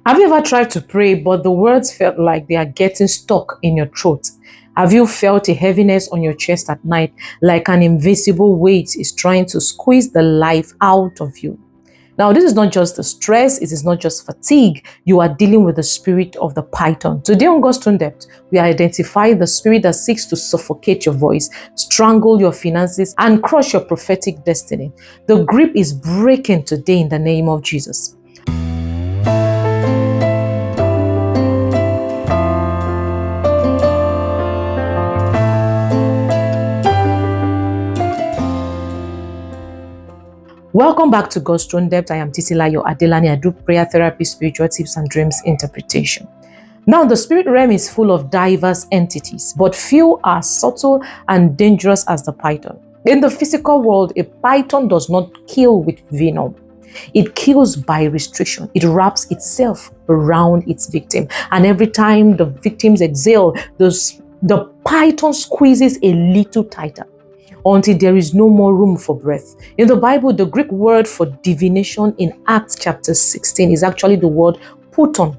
Have you ever tried to pray, but the words felt like they are getting stuck in your throat? Have you felt a heaviness on your chest at night, like an invisible weight is trying to squeeze the life out of you? Now, this is not just the stress, it is not just fatigue. You are dealing with the spirit of the python. Today on God's Throne Depth, we identify the spirit that seeks to suffocate your voice, strangle your finances, and crush your prophetic destiny. The grip is breaking today in the name of Jesus. Welcome back to God's Throne Depth. I am Titilayo Adelani. I do prayer therapy, spiritual tips, and dreams interpretation. Now, the spirit realm is full of diverse entities, but few are subtle and dangerous as the python. In the physical world, a python does not kill with venom. It kills by restriction. It wraps itself around its victim. And every time the victims exhale, the python squeezes a little tighter, until there is no more room for breath. In the Bible, the Greek word for divination in Acts chapter 16 is actually the word puton,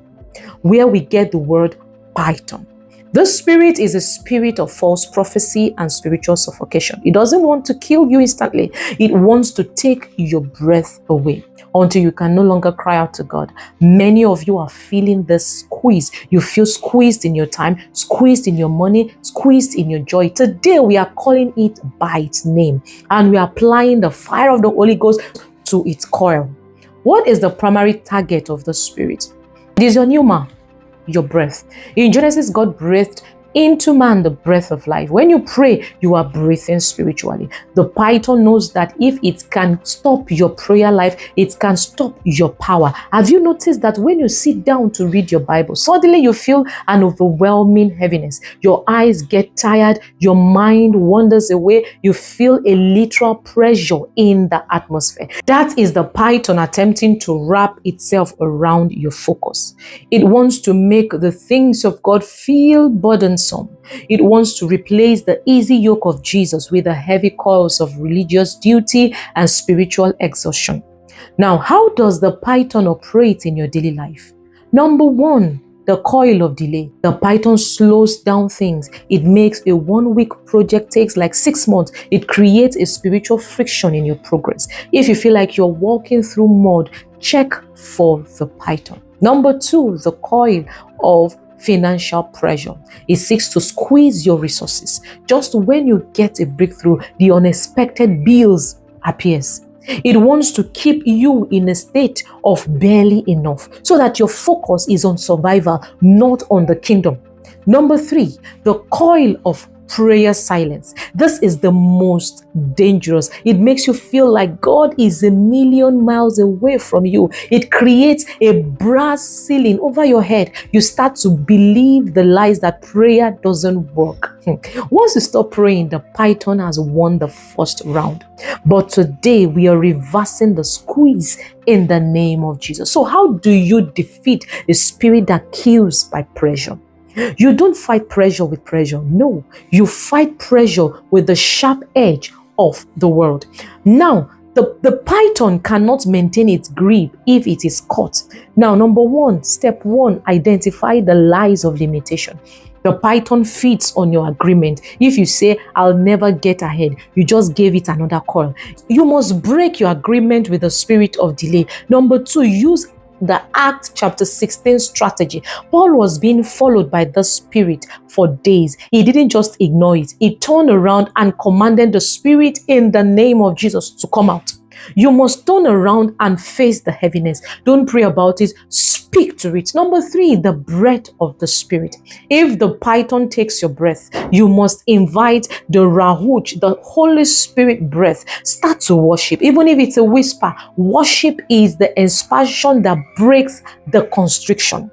where we get the word python. This spirit is a spirit of false prophecy and spiritual suffocation. It doesn't want to kill you instantly. It wants to take your breath away until you can no longer cry out to God. Many of you are feeling this squeeze. You feel squeezed in your time, squeezed in your money, squeezed in your joy. Today, we are calling it by its name, and we are applying the fire of the Holy Ghost to its coil. What is the primary target of the spirit? It is your pneuma, your breath. In Genesis, God breathed into man the breath of life. When you pray, you are breathing spiritually. The python knows that if it can stop your prayer life, it can stop your power. Have you noticed that when you sit down to read your Bible, suddenly you feel an overwhelming heaviness? Your eyes get tired, your mind wanders away, you feel a literal pressure in the atmosphere. That is the python attempting to wrap itself around your focus. It wants to make the things of God feel burdensome. It wants to replace the easy yoke of Jesus with the heavy coils of religious duty and spiritual exhaustion. Now, how does the python operate in your daily life? Number one, the coil of delay. The python slows down things. It makes a 1 week project takes like 6 months. It creates a spiritual friction in your progress. If you feel like you're walking through mud, check for the python. Number two, the coil of financial pressure. It seeks to squeeze your resources. Just when you get a breakthrough, the unexpected bills appears. It wants to keep you in a state of barely enough, so that your focus is on survival, not on the kingdom. Number three, the coil of prayer silence. This is the most dangerous. It makes you feel like God is a million miles away from you. It creates a brass ceiling over your head. You start to believe the lies that prayer doesn't work. Once you stop praying, the python has won the first round. But today we are reversing the squeeze in the name of Jesus. So how do you defeat the spirit that kills by pressure? You don't fight pressure with pressure. No, you fight pressure with the sharp edge of the word. Now, the python cannot maintain its grip if it is caught. Now, number one, step one, identify the lies of limitation. The python feeds on your agreement. If you say, I'll never get ahead, you just gave it another call. You must break your agreement with the spirit of delay. Number two, use the Acts chapter 16 strategy. Paul was being followed by the spirit for days. He didn't just ignore it. He turned around and commanded the spirit in the name of Jesus to come out. You must turn around and face the heaviness. Don't pray about it. Speak to it. Number three, the breath of the spirit. If the python takes your breath, you must invite the Ruach, the Holy Spirit breath. Start to worship. Even if it's a whisper, worship is the expansion that breaks the constriction.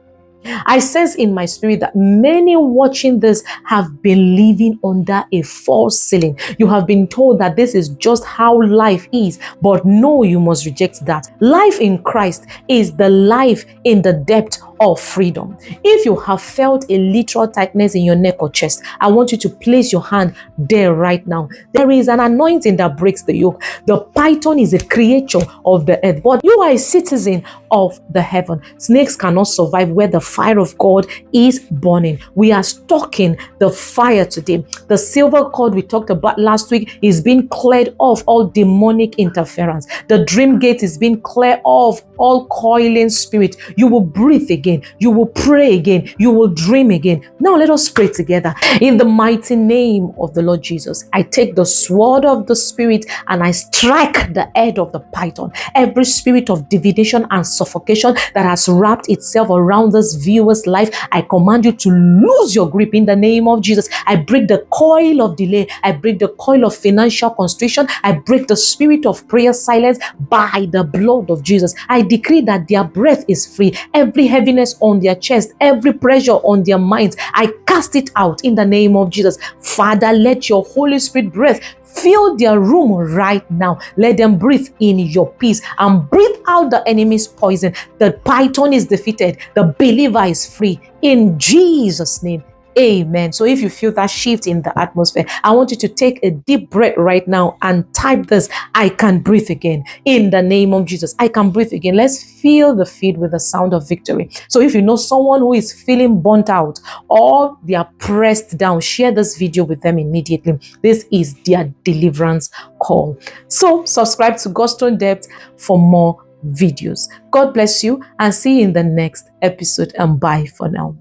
I sense in my spirit that many watching this have been living under a false ceiling. You have been told that this is just how life is, but no, you must reject that. Life in Christ is the life in the depth of freedom. If you have felt a literal tightness in your neck or chest, I want you to place your hand there right now. There is an anointing that breaks the yoke. The python is a creature of the earth, but you are a citizen of the heaven. Snakes cannot survive where the fire of God is burning. We are stalking the fire today. The silver cord we talked about last week is being cleared off all demonic interference. The dream gate is being cleared off all coiling spirit. You will breathe again. You will pray again. You will dream again. Now let us pray together. In the mighty name of the Lord Jesus, I take the sword of the Spirit and I strike the head of the python. Every spirit of divination and suffocation that has wrapped itself around this viewer's life, I command you to lose your grip in the name of Jesus. I break the coil of delay. I break the coil of financial constriction. I break the spirit of prayer silence by the blood of Jesus. I decree that their breath is free. Every heaviness on their chest, every pressure on their minds, I cast it out in the name of Jesus. Father, let your Holy Spirit breath fill their room right now. Let them breathe in your peace and breathe out the enemy's poison. The python is defeated. The believer is free. In Jesus' name. Amen. So if you feel that shift in the atmosphere, I want you to take a deep breath right now and type this: I can breathe again. In the name of Jesus, I can breathe again. Let's feel the feed with the sound of victory. So if you know someone who is feeling burnt out or they are pressed down, share this video with them immediately. This is their deliverance call. So subscribe to Godstone Depth for more videos. God bless you and see you in the next episode, and bye for now.